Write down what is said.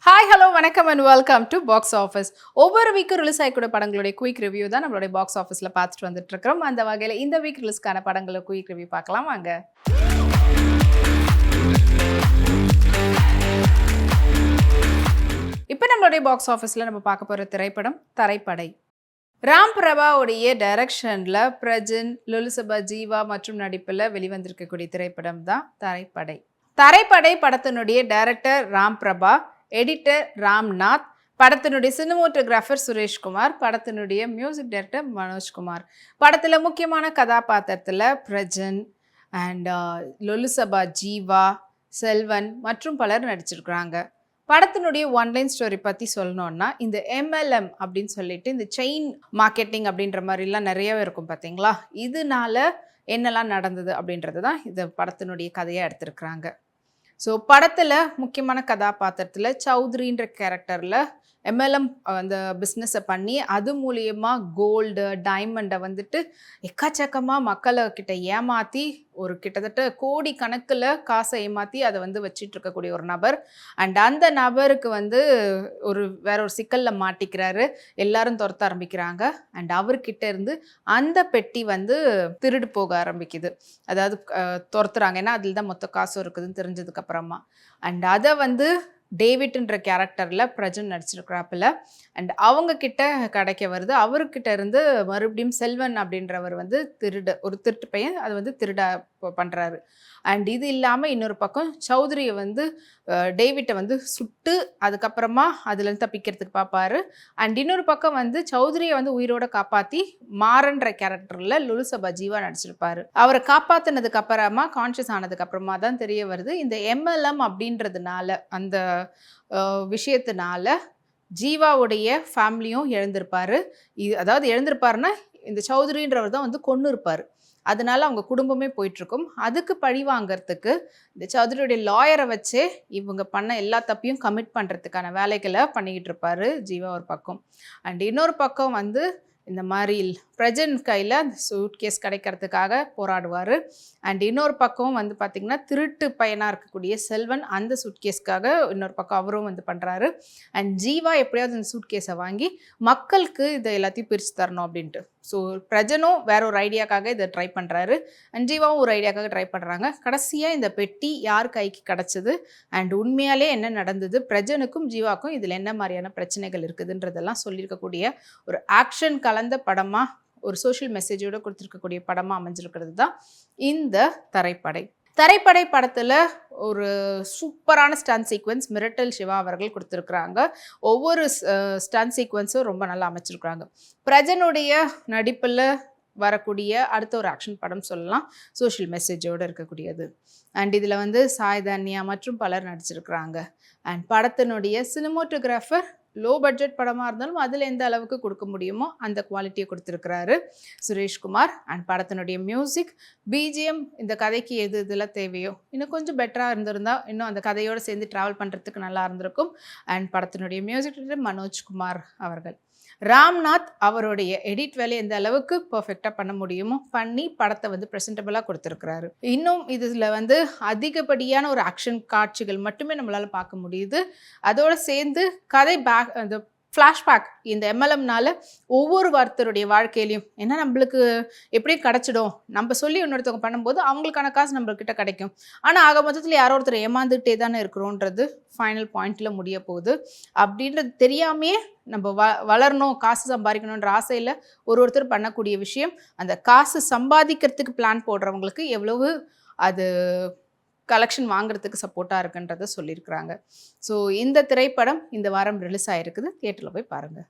Hi hello வணக்கம் and welcome to box office. ஒவ்வொரு வீக்கும் release ஆகக்கூடிய படங்களுடைய குயிக் ரிவ்யூ தான் நம்மளுடைய பாக்ஸ் ஆஃபீஸில் பார்த்துட்டு வந்துட்டு இருக்கிறோம். அந்த வகையில் இந்த வீக் ரிலீஸ்க்கான படங்களை குயிக் ரிவ்யூ பார்க்கலாம் வாங்க. இப்போ நம்மளுடைய பாக்ஸ் ஆஃபீஸில் நம்ம பார்க்க போகிற திரைப்படம் தரைப்படை. ராம் பிரபாவுடைய டைரக்ஷனில் பிரஜன், லுலுசபா, ஜீவா மற்றும் நடிப்பில் வெளிவந்திருக்கக்கூடிய திரைப்படம் தான் தரைப்படை. தரைப்படை படத்தினுடைய டைரக்டர் ராம் பிரபா, எடிட்டர் ராம்நாத், படத்தினுடைய சினிமோட்டோகிராஃபர் சுரேஷ்குமார், படத்தினுடைய மியூசிக் டைரக்டர் மனோஜ்குமார். படத்தில் முக்கியமான கதாபாத்திரத்தில் பிரஜன் அண்ட் லொலுசபா, ஜீவா, செல்வன் மற்றும் பலர் நடிச்சிருக்கிறாங்க. படத்தினுடைய ஒன்லைன் ஸ்டோரி பற்றி சொல்லணும்னா, இந்த MLM அப்படின்னு சொல்லிட்டு இந்த செயின் மார்க்கெட்டிங் அப்படின்ற மாதிரிலாம் நிறையவே இருக்கும் பார்த்தீங்களா, இதனால என்னெல்லாம் நடந்தது அப்படின்றது தான் இந்த படத்தினுடைய கதையாக எடுத்திருக்கிறாங்க. ஸோ படத்தில் முக்கியமான கதாபாத்திரத்தில் சௌத்ரின்ற கேரக்டரில் MLM அந்த பிஸ்னஸை பண்ணி அது மூலியமாக கோல்டு, டைமண்டை வந்துட்டு எக்கச்சக்கமாக மக்கள்கிட்ட ஏமாற்றி ஒரு கிட்டத்தட்ட கோடி கணக்கில் காசை ஏமாற்றி அதை வந்து வச்சிட்டு இருக்கக்கூடிய ஒரு நபர். அண்ட் அந்த நபருக்கு வந்து வேற ஒரு சிக்கலில் மாட்டிக்கிறாரு. எல்லாரும் துரத்த ஆரம்பிக்கிறாங்க. அண்ட் அவர்கிட்ட இருந்து அந்த பெட்டி வந்து திருடு போக ஆரம்பிக்குது. அதாவது துரத்துறாங்க. ஏன்னா அதில் தான் மொத்த காசும் இருக்குதுன்னு தெரிஞ்சதுக்கு அப்புறமா. அண்ட் அதை வந்து டேவிட்ன்ற கேரக்டரில் பிரஜன் நடிச்சிருக்கிறாப்புல. அண்ட் அவங்க கிட்ட கிடைக்க வருது. அவர்கிட்ட இருந்து மறுபடியும் செல்வன் அப்படின்றவர் வந்து ஒரு திருட்டு பையன் அதை வந்து திருட பண்ணுறாரு. அண்ட் இது இல்லாமல் இன்னொரு பக்கம் சௌத்ரியை வந்து டேவிட்டை வந்து சுட்டு அதுக்கப்புறமா அதுலேருந்து தப்பிக்கிறதுக்கு பார்ப்பாரு. அண்ட் இன்னொரு பக்கம் வந்து சௌத்ரியை வந்து உயிரோட காப்பாற்றி மாறன்ற கேரக்டரில் லுலுசபா ஜீவா நடிச்சிருப்பாரு. அவரை காப்பாற்றினதுக்கு அப்புறமா கான்ஷியஸ் ஆனதுக்கு அப்புறமா தான் தெரிய வருது, இந்த MLM அப்படின்றதுனால அந்த விஷயத்தினால ஜீவாவுடைய ஃபேமிலியும் இழந்திருப்பாரு. அதாவது இழந்திருப்பாருன்னா இந்த சௌத்ரின்றவர் தான் வந்து கொன்று இருப்பார். அதனால அவங்க குடும்பமே போயிட்டுருக்கும். அதுக்கு பழி வாங்கிறதுக்கு இந்த சௌத்ரியுடைய லாயரை வச்சே இவங்க பண்ண எல்லா தப்பையும் கமிட் பண்ணுறதுக்கான வேலைகளை பண்ணிக்கிட்டு இருப்பார் ஜீவா ஒரு பக்கம். அண்ட் இன்னொரு பக்கம் வந்து இந்த மாதிரி பிரஜன் கையில் அந்த சூட்கேஸ் கிடைக்கிறதுக்காக போராடுவார். அண்ட் இன்னொரு பக்கம் வந்து பார்த்திங்கன்னா திருட்டு பையனாக இருக்கக்கூடிய செல்வன் அந்த சூட்கேஸ்க்காக இன்னொரு பக்கம் அவரும் வந்து பண்ணுறாரு. அண்ட் ஜீவா எப்படியாவது இந்த சூட்கேஸை வாங்கி மக்களுக்கு இதை எல்லாத்தையும் பிரித்து தரணும் அப்படின்ட்டு. ஸோ பிரஜனும் வேற ஒரு ஐடியாக்காக இதை ட்ரை பண்ணுறாரு. அண்ட் ஜீவாவும் ஒரு ஐடியாக்காக ட்ரை பண்ணுறாங்க. கடைசியாக இந்த பெட்டி யார் கைக்கு கிடச்சிது அண்ட் உண்மையாலே என்ன நடந்தது, பிரஜனுக்கும் ஜீவாக்கும் இதில் என்ன மாதிரியான பிரச்சனைகள் இருக்குதுன்றதெல்லாம் சொல்லியிருக்கக்கூடிய ஒரு ஆக்ஷன் கலந்த படமாக, ஒரு சோஷியல் மெசேஜோடு கொடுத்துருக்கக்கூடிய படமாக அமைஞ்சிருக்கிறது தான் இந்த தரைப்படை. தரைப்படை படத்தில் ஒரு சூப்பரான ஸ்டன் சீக்வன்ஸ் மிரட்டல் சிவா அவர்கள் கொடுத்துருக்குறாங்க. ஒவ்வொரு ஸ்டன் சீக்வன்ஸும் ரொம்ப நல்லா அமைச்சிருக்கிறாங்க. பிரஜனுடைய நடிப்பில் வரக்கூடிய அடுத்த ஒரு ஆக்ஷன் படம் சொல்லலாம், சோஷியல் மெசேஜோடு இருக்கக்கூடியது. அண்ட் இதில் வந்து சாய் தன்யா மற்றும் பலர் நடிச்சிருக்கிறாங்க. அண்ட் படத்தினுடைய சினிமோட்டோகிராஃபர் லோ பட்ஜெட் படமாக இருந்தாலும் அதில் எந்த அளவுக்கு கொடுக்க முடியுமோ அந்த குவாலிட்டியை கொடுத்துருக்கிறாரு சுரேஷ்குமார். அண்ட் படத்தினுடைய மியூசிக், BGM இந்த கதைக்கு எது இதெல்லாம் தேவையோ இன்னும் கொஞ்சம் பெட்டராக இருந்திருந்தால் இன்னும் அந்த கதையோடு சேர்ந்து ட்ராவல் பண்ணுறதுக்கு நல்லா இருந்திருக்கும். அண்ட் படத்தினுடைய மியூசிக் மனோஜ்குமார் அவர்கள். ராம்நாத் அவருடைய எடிட் வேலையை எந்த அளவுக்கு பர்ஃபெக்டாக பண்ண முடியுமோ பண்ணி படத்தை வந்து ப்ரெசென்டபிளாக கொடுத்துருக்கிறாரு. இன்னும் இதில் வந்து அதிகப்படியான ஒரு ஆக்ஷன் காட்சிகள் மட்டுமே நம்மளால் பார்க்க முடியுது. அதோடு சேர்ந்து கதை அந்த ஃப்ளாஷ்பேக் இந்த MLMனால ஒவ்வொரு ஒருத்தருடைய வாழ்க்கையிலையும் ஏன்னா நம்மளுக்கு எப்படியும் கிடச்சிடும், நம்ம சொல்லி இன்னொருத்தவங்க பண்ணும்போது அவங்களுக்கான காசு நம்மள்கிட்ட கிடைக்கும். ஆனால் ஆக மொத்தத்தில் யாரோ ஒருத்தர் ஏமாந்துகிட்டே தானே இருக்கிறோன்றது ஃபைனல் பாயிண்டில் முடிய போகுது. அப்படின்றது தெரியாமையே நம்ம வளரணும், காசு சம்பாதிக்கணுன்ற ஆசையில் ஒருத்தர் பண்ணக்கூடிய விஷயம் அந்த காசு சம்பாதிக்கிறதுக்கு பிளான் போடுறவங்களுக்கு எவ்வளவு அது கலெக்ஷன் வாங்குறதுக்கு சப்போர்ட்டாக இருக்குன்றதை சொல்லியிருக்கிறாங்க. ஸோ இந்த திரைப்படம் இந்த வாரம் ரிலீஸ் ஆகிருக்குது. தியேட்டரில் போய் பாருங்கள்.